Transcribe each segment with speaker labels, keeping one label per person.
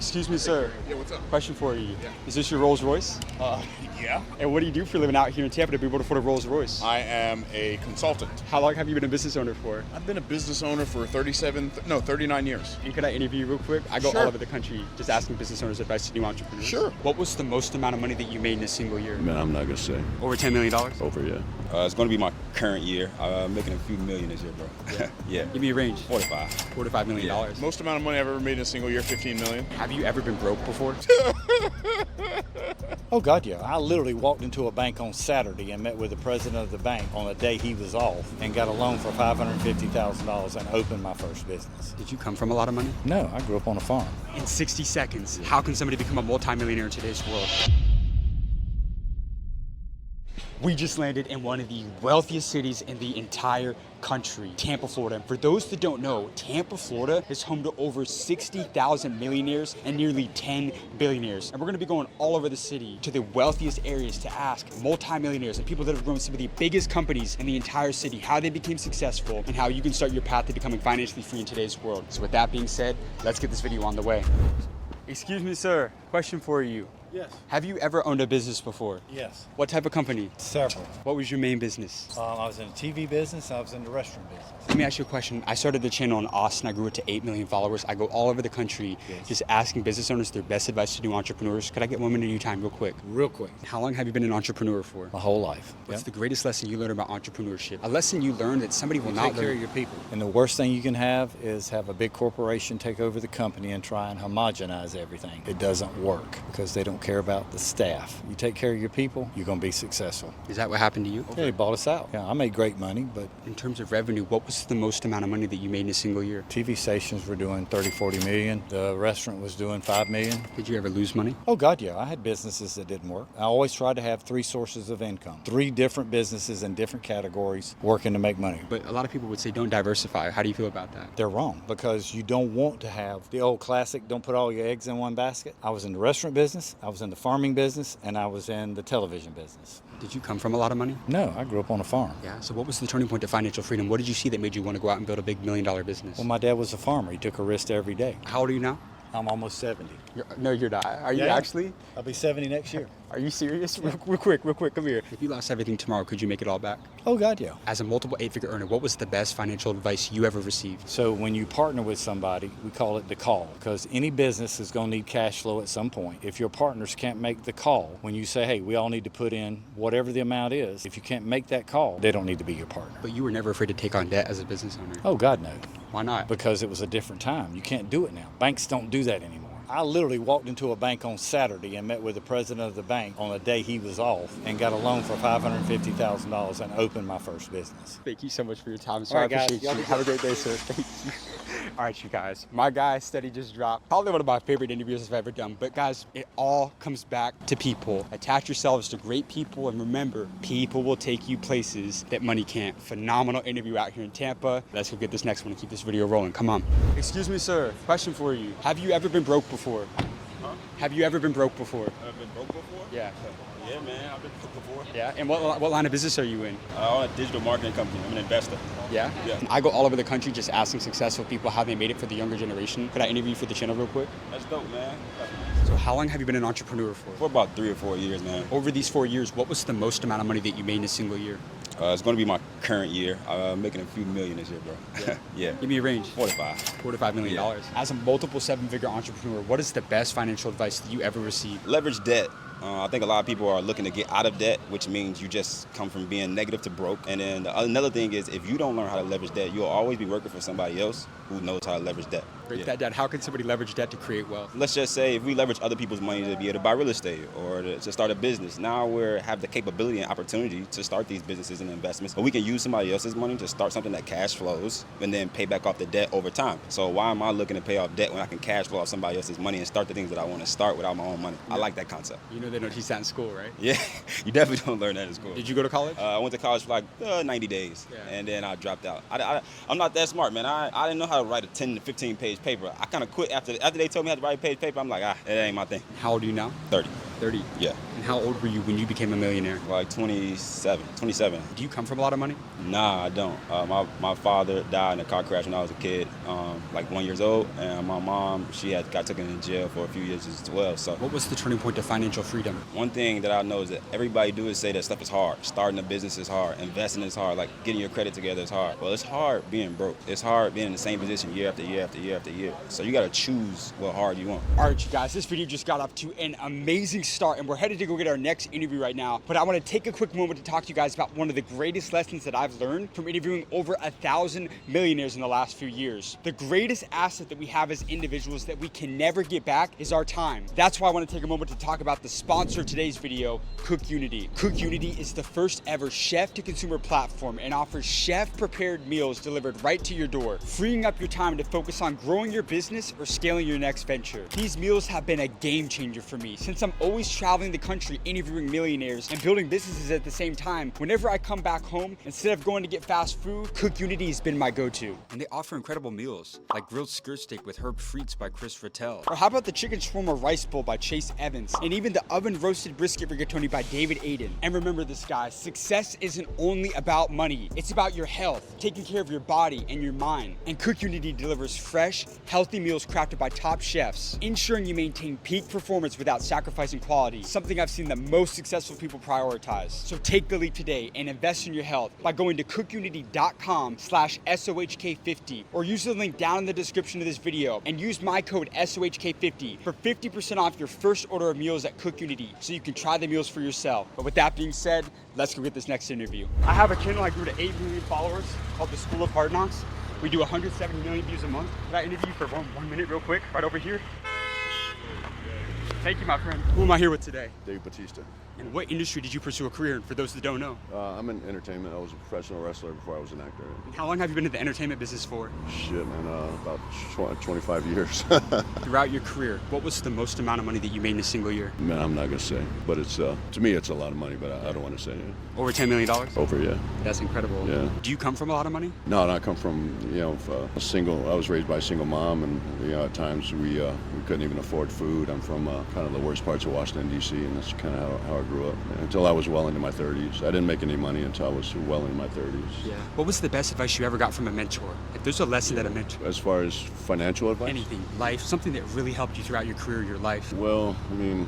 Speaker 1: Excuse me, sir.
Speaker 2: Yeah, what's up?
Speaker 1: Question for you.
Speaker 2: Yeah.
Speaker 1: Is this your Rolls Royce?
Speaker 2: Yeah.
Speaker 1: And what do you do for a living out here in Tampa to be able to afford a Rolls Royce?
Speaker 2: I am a consultant.
Speaker 1: How long have you been a business owner for?
Speaker 2: I've been a business owner for 39 years.
Speaker 1: And could I interview you real quick? I go
Speaker 2: Sure.
Speaker 1: all over the country just asking business owners advice to new entrepreneurs.
Speaker 2: Sure.
Speaker 1: What was the most amount of money that you made in a single year?
Speaker 3: Man, I'm not gonna say.
Speaker 1: Over $10 million?
Speaker 3: Over, yeah.
Speaker 4: It's going to be my current year. Making a few million this year, bro. Yeah.
Speaker 1: Give me a range.
Speaker 4: 45.
Speaker 1: $4 to $5 million.
Speaker 4: Yeah.
Speaker 2: Most amount of money I've ever made in a single year, 15 million.
Speaker 1: Have you ever been broke before?
Speaker 5: Oh, God, yeah. I literally walked into a bank on Saturday and met with the president of the bank on the day he was off and got a loan for $550,000 and opened my first business.
Speaker 1: Did you come from a lot of money?
Speaker 5: No, I grew up on a farm.
Speaker 1: In 60 seconds, how can somebody become a multimillionaire in today's world? We just landed in one of the wealthiest cities in the entire country, Tampa, Florida. And for those that don't know, Tampa, Florida is home to over 60,000 millionaires and nearly 10 billionaires. And we're gonna be going all over the city to the wealthiest areas to ask multimillionaires and people that have grown some of the biggest companies in the entire city how they became successful and how you can start your path to becoming financially free in today's world. So with that being said, let's get this video on the way. Excuse me, sir. Question for you.
Speaker 5: Yes.
Speaker 1: Have you ever owned a business before?
Speaker 5: Yes.
Speaker 1: What type of company?
Speaker 5: Several.
Speaker 1: What was your main business?
Speaker 5: I was in the TV business. I was in the restaurant business.
Speaker 1: Let me ask you a question. I started the channel in Austin. I grew it to 8 million followers. I go all over the country just asking business owners their best advice to new entrepreneurs. Could I get 1 minute of your time real quick?
Speaker 5: Real quick.
Speaker 1: How long have you been an entrepreneur for?
Speaker 5: My whole life.
Speaker 1: What's the greatest lesson you learned about entrepreneurship? A lesson you learned that somebody will not
Speaker 5: Take care
Speaker 1: learn.
Speaker 5: of your people. And the worst thing you can have is have a big corporation take over the company and try and homogenize everything. It doesn't work because they don't care about the staff. You take care of your people, you're going to be successful.
Speaker 1: Is that what happened to you?
Speaker 5: Yeah, they bought us out. Yeah, I made great money, but
Speaker 1: In terms of revenue, what was the most amount of money that you made in a single year?
Speaker 5: TV stations were doing 30, 40 million. The restaurant was doing 5 million.
Speaker 1: Did you ever lose money?
Speaker 5: Oh, God, yeah. I had businesses that didn't work. I always tried to have 3 sources of income, 3 different businesses in different categories working to make money.
Speaker 1: But a lot of people would say don't diversify. How do you feel about that?
Speaker 5: They're wrong because you don't want to have the old classic, don't put all your eggs in one basket. I was in the restaurant business, I was in the farming business, and I was in the television business.
Speaker 1: Did you come from a lot of money?
Speaker 5: No, I grew up on a farm.
Speaker 1: Yeah. So what was the turning point to financial freedom? What did you see that made you want to go out and build a big $1 million business?
Speaker 5: Well, my dad was a farmer. He took a risk every day.
Speaker 1: How old are you now?
Speaker 5: I'm almost 70.
Speaker 1: No, you're not. Are you
Speaker 5: Yeah.
Speaker 1: actually?
Speaker 5: I'll be 70 next year.
Speaker 1: Are you serious? Real quick, come here. If you lost everything tomorrow, could you make it all back?
Speaker 5: Oh, God, yeah.
Speaker 1: As a multiple 8-figure earner, what was the best financial advice you ever received?
Speaker 5: So when you partner with somebody, we call it the call because any business is going to need cash flow at some point. If your partners can't make the call, when you say, hey, we all need to put in whatever the amount is, if you can't make that call, they don't need to be your partner.
Speaker 1: But you were never afraid to take on debt as a business owner.
Speaker 5: Oh, God, no.
Speaker 1: Why not?
Speaker 5: Because it was a different time. You can't do it now. Banks don't do that anymore. I literally walked into a bank on Saturday and met with the president of the bank on the day he was off and got a loan for $550,000 and opened my first business.
Speaker 1: Thank you so much for your time. So
Speaker 5: All
Speaker 1: I
Speaker 5: right, guys.
Speaker 1: appreciate
Speaker 5: Y'all
Speaker 1: you.
Speaker 5: be
Speaker 1: Have a great day, sir. Thank you. All right, you guys. My guy, Steady, just dropped. Probably one of my favorite interviews I've ever done. But guys, it all comes back to people. Attach yourselves to great people, and remember, people will take you places that money can't. Phenomenal interview out here in Tampa. Let's go get this next one and keep this video rolling. Come on. Excuse me, sir. Question for you. Have you ever been broke before? Have you ever been broke before?
Speaker 4: I've been broke before?
Speaker 1: Yeah.
Speaker 4: Yeah, man. I've been broke before.
Speaker 1: Yeah. And what line of business are you in?
Speaker 4: I own a digital marketing company. I'm an investor.
Speaker 1: Yeah?
Speaker 4: Yeah.
Speaker 1: I go all over the country just asking successful people how they made it for the younger generation. Could I interview you for the channel real quick?
Speaker 4: That's dope, man.
Speaker 1: So how long have you been an entrepreneur for?
Speaker 4: For about 3 or 4 years, man.
Speaker 1: Over these 4 years, what was the most amount of money that you made in a single year?
Speaker 4: It's going to be my current year. Making a few million this year, bro. Yeah.
Speaker 1: Give me a range.
Speaker 4: 45.
Speaker 1: $4 to $5 million.
Speaker 4: Yeah.
Speaker 1: As a multiple 7-figure entrepreneur, what is the best financial advice that you ever received?
Speaker 4: Leverage debt. I think a lot of people are looking to get out of debt, which means you just come from being negative to broke. And then another thing is, if you don't learn how to leverage debt, you'll always be working for somebody else who knows how to leverage debt.
Speaker 1: Break that down. How can somebody leverage debt to create wealth?
Speaker 4: Let's just say if we leverage other people's money to be able to buy real estate or to start a business, now we have the capability and opportunity to start these businesses and investments. But we can use somebody else's money to start something that cash flows and then pay back off the debt over time. So why am I looking to pay off debt when I can cash flow off somebody else's money and start the things that I want to start without my own money? I like that concept.
Speaker 1: You know they don't teach that in school, right?
Speaker 4: Yeah, you definitely don't learn that in school.
Speaker 1: Did you go to college?
Speaker 4: I went to college for like 90 days, and then I dropped out. I'm not that smart, man. I didn't know how to write a 10 to 15 page paper. I kind of quit after they told me how to write a page paper. I'm like, it ain't my thing.
Speaker 1: How old are you now?
Speaker 4: 30.
Speaker 1: 30.
Speaker 4: Yeah,
Speaker 1: And how old were you when you became a millionaire?
Speaker 4: like 27.
Speaker 1: Do you come from a lot of money?
Speaker 4: Nah, I don't. My father died in a car crash when I was a kid, like 1 year old, and my mom, she had got taken in jail for a few years as well. So
Speaker 1: What was the turning point to financial freedom?
Speaker 4: one thing that I know is that everybody do is say that stuff is hard. Starting a business is hard. Investing is hard. Like getting your credit together is hard. Well, it's hard being broke. It's hard being in the same position year after year after year after year. So you got to choose what hard you want.
Speaker 1: All right, you guys, this video just got off to an amazing start, and we're headed to go get our next interview right now. But I want to take a quick moment to talk to you guys about one of the greatest lessons that I've learned from interviewing over 1,000 millionaires in the last few years. The greatest asset that we have as individuals that we can never get back is our time. That's why I want to take a moment to talk about the sponsor of today's video, Cook Unity. Cook Unity is the first ever chef-to-consumer platform and offers chef-prepared meals delivered right to your door, freeing up your time to focus on growing your business or scaling your next venture. These meals have been a game changer for me since I'm always traveling the country interviewing millionaires and building businesses at the same time. Whenever I come back home, instead of going to get fast food, Cook Unity has been my go-to. And they offer incredible meals like grilled skirt steak with herb frites by Chris Rattel. Or how about the chicken shawarma rice bowl by Chase Evans? And even the oven roasted brisket rigatoni by David Aiden. And remember this, guys, success isn't only about money. It's about your health, taking care of your body and your mind. And Cook Unity delivers fresh, healthy meals crafted by top chefs, ensuring you maintain peak performance without sacrificing quality, something I've seen the most successful people prioritize. So take the leap today and invest in your health by going to cookunity.com/SOHK50 or use the link down in the description of this video and use my code SOHK50 for 50% off your first order of meals at Cook Unity so you can try the meals for yourself. But with that being said, let's go get this next interview. I have a channel I grew to 8 million followers called The School of Hard Knocks. We do 170 million views a month. Can I interview you for one minute real quick, right over here? Thank you, my friend. Who am I here with today?
Speaker 3: Dave Batista.
Speaker 1: And what industry did you pursue a career in, for those that don't know?
Speaker 3: I'm in entertainment. I was a professional wrestler before I was an actor.
Speaker 1: And how long have you been in the entertainment business for?
Speaker 3: Shit, man, about 25 years.
Speaker 1: Throughout your career, what was the most amount of money that you made in a single year?
Speaker 3: Man, I'm not gonna say, but it's to me it's a lot of money, but I don't want to say it.
Speaker 1: Over $10 million?
Speaker 3: Over, yeah.
Speaker 1: That's incredible.
Speaker 3: Yeah.
Speaker 1: Do you come from a lot of money?
Speaker 3: No, I come from a single. I was raised by a single mom, and at times we couldn't even afford food. I'm from kind of the worst parts of Washington D.C., and that's kind of how I grew up. Until I was well into my 30s, I didn't make any money until I was well into my 30s.
Speaker 1: Yeah. What was the best advice you ever got from a mentor? If there's a lesson that a mentor,
Speaker 3: As far as financial advice,
Speaker 1: anything, life, something that really helped you throughout your career, your life.
Speaker 3: Well, I mean,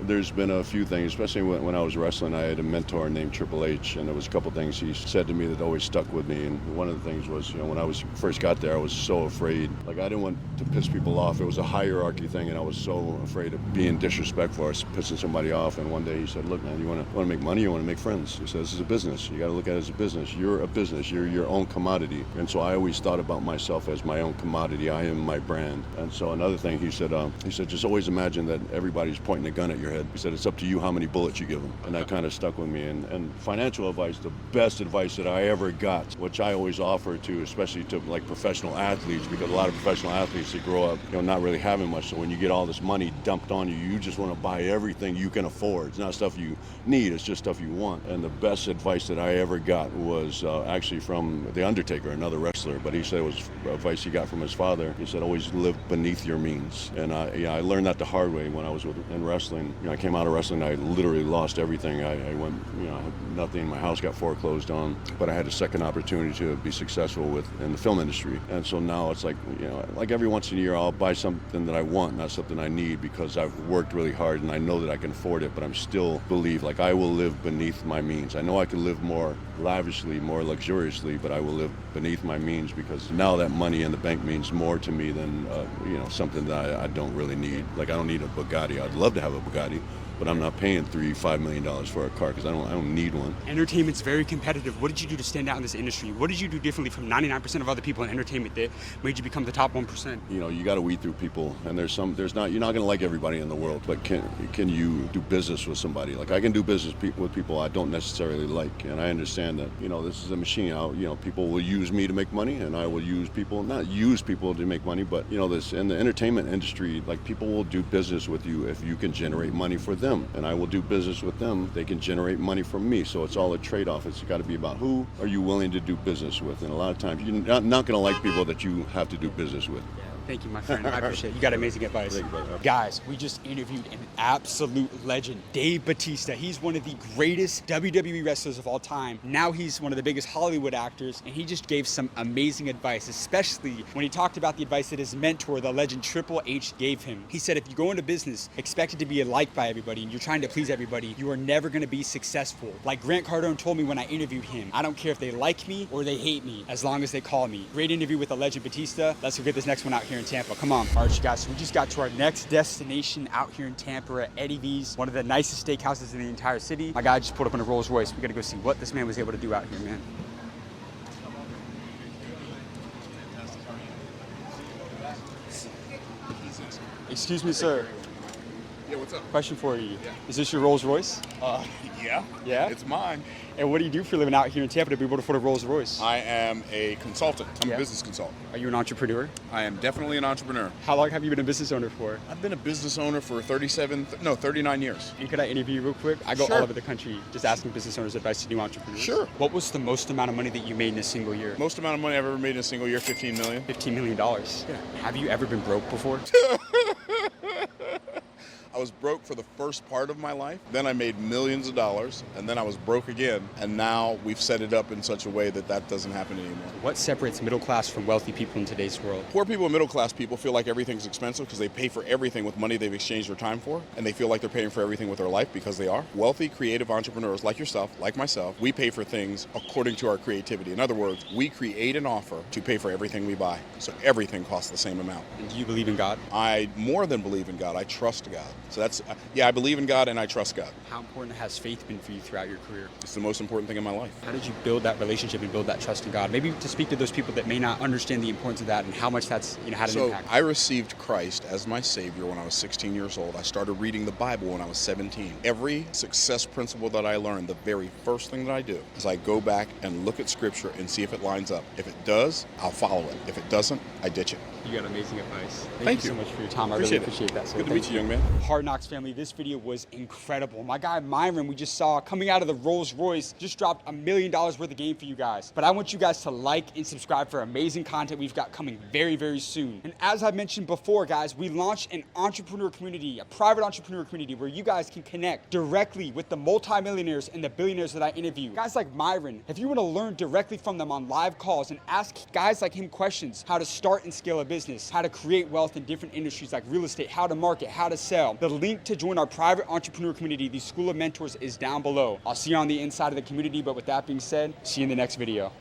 Speaker 3: there's been a few things, especially when I was wrestling. I had a mentor named Triple H, and there was a couple things he said to me that always stuck with me. And one of the things was, when I first got there, I was so afraid. Like, I didn't want to piss people off. It was a hierarchy thing, and I was so afraid of being disrespectful or pissing somebody off. And one day he said, "Look, man, you want to make money, you want to make friends." He said, "This is a business. You got to look at it as a business. You're a business. You're your own commodity." And so I always thought about myself as my own commodity. I am my brand. And so another thing he said, just always imagine that everybody's pointing a gun at your head. He said, it's up to you how many bullets you give them. And that kind of stuck with me. And financial advice, the best advice that I ever got, which I always offer to, especially to like professional athletes, because a lot of professional athletes, they grow up, not really having much. So when you get all this money dumped on you, you just want to buy everything you can afford. It's not stuff you need, it's just stuff you want. And the best advice that I ever got was actually from The Undertaker, another wrestler, but he said it was advice he got from his father. He said, always live beneath your means. And I learned that the hard way when I was in wrestling. I came out of wrestling, I literally lost everything. I went, I had nothing. My house got foreclosed on, but I had a second opportunity to be successful in the film industry. And so now it's like, like every once in a year, I'll buy something that I want, not something I need, because I've worked really hard and I know that I can afford it, but I'm still believe, like, I will live beneath my means. I know I can live more lavishly, more luxuriously, but I will live beneath my means, because now that money in the bank means more to me than, something that I don't really need. Like, I don't need a Bugatti. I'd love to have a Bugatti, but I'm not paying $5 million for a car because I don't need one. Entertainment's
Speaker 1: very competitive. What did you do to stand out in this industry? What did you do differently from 99% of other people in entertainment that made you become the top 1%?
Speaker 3: You got to weed through people, and you're not going to like everybody in the world, but can you do business with somebody? Like, I can do business with people I don't necessarily like, and I understand that, this is a machine. People will use me to make money, and I will not use people to make money, but this in the entertainment industry, like, people will do business with you if you can generate money for them. And I will do business with them. They can generate money from me. So it's all a trade-off. It's got to be about who are you willing to do business with. And a lot of times you're not going to like people that you have to do business with.
Speaker 1: Thank you, my friend. I appreciate it. You got amazing advice.
Speaker 3: Thank you, brother.
Speaker 1: Guys, we just interviewed an absolute legend, Dave Bautista. He's one of the greatest WWE wrestlers of all time. Now he's one of the biggest Hollywood actors, and he just gave some amazing advice, especially when he talked about the advice that his mentor, the legend Triple H, gave him. He said, if you go into business expected to be liked by everybody and you're trying to please everybody, you are never going to be successful. Like Grant Cardone told me when I interviewed him, I don't care if they like me or they hate me, as long as they call me. Great interview with the legend Bautista. Let's go get this next one out here in Tampa. Come on. All right, you guys, so we just got to our next destination out here in Tampa at Eddie V's, one of the nicest steakhouses in the entire city. My guy just pulled up in a Rolls Royce. We got to go see what this man was able to do out here, man. Excuse me, sir.
Speaker 2: Yeah, what's up?
Speaker 1: Question for you. Is this your Rolls Royce?
Speaker 2: Yeah.
Speaker 1: Yeah?
Speaker 2: It's mine.
Speaker 1: And what do you do for a living out here in Tampa to be able to afford a Rolls Royce?
Speaker 2: I am a consultant. I'm
Speaker 1: Yeah.
Speaker 2: a business consultant.
Speaker 1: Are you an entrepreneur?
Speaker 2: I am definitely an entrepreneur.
Speaker 1: How long have you been a business owner for?
Speaker 2: I've been a business owner for 39 years.
Speaker 1: And could I interview you real quick? I go
Speaker 2: Sure.
Speaker 1: all over the country just asking business owners advice to new entrepreneurs.
Speaker 2: Sure.
Speaker 1: What was the most amount of money that you made in a single year?
Speaker 2: Most amount of money I've ever made in a single year, $15 million.
Speaker 1: $15 million. Yeah. Have you ever been broke before?
Speaker 2: I was broke for the first part of my life. Then I made millions of dollars, and then I was broke again. And now we've set it up in such a way that that doesn't happen anymore.
Speaker 1: What separates middle class from wealthy people in today's world?
Speaker 2: Poor people and middle class people feel like everything's expensive because they pay for everything with money they've exchanged their time for, and they feel like they're paying for everything with their life because they are. Wealthy, creative entrepreneurs like yourself, like myself, we pay for things according to our creativity. In other words, we create an offer to pay for everything we buy. So everything costs the same amount.
Speaker 1: And do you believe in God?
Speaker 2: I more than believe in God. I trust God. So that's, yeah, I believe in God and I trust God.
Speaker 1: How important has faith been for you throughout your career?
Speaker 2: It's the most important thing in my life.
Speaker 1: How did you build that relationship and build that trust in God? Maybe to speak to those people that may not understand the importance of that and how much that's, had an
Speaker 2: So
Speaker 1: impact.
Speaker 2: I received Christ as my Savior when I was 16 years old. I started reading the Bible when I was 17. Every success principle that I learned, the very first thing that I do is I go back and look at Scripture and see if it lines up. If it does, I'll follow it. If it doesn't, I ditch it.
Speaker 1: You got amazing advice.
Speaker 2: Thank
Speaker 1: you
Speaker 2: you
Speaker 1: so much for your time. I
Speaker 2: Appreciate
Speaker 1: really
Speaker 2: it.
Speaker 1: appreciate that. So
Speaker 2: Good to
Speaker 1: thank
Speaker 2: meet you, young man.
Speaker 1: Hard Knocks family, this video was incredible. My guy Myron, we just saw coming out of the Rolls Royce, just dropped $1 million worth of game for you guys. But I want you guys to like and subscribe for amazing content we've got coming very, very soon. And as I mentioned before, guys, we launched an entrepreneur community, a private entrepreneur community where you guys can connect directly with the multimillionaires and the billionaires that I interview. Guys like Myron, if you want to learn directly from them on live calls and ask guys like him questions, how to start and scale a business, how to create wealth in different industries like real estate, how to market, how to sell. The link to join our private entrepreneur community, the School of Mentors, is down below. I'll see you on the inside of the community, but with that being said, see you in the next video.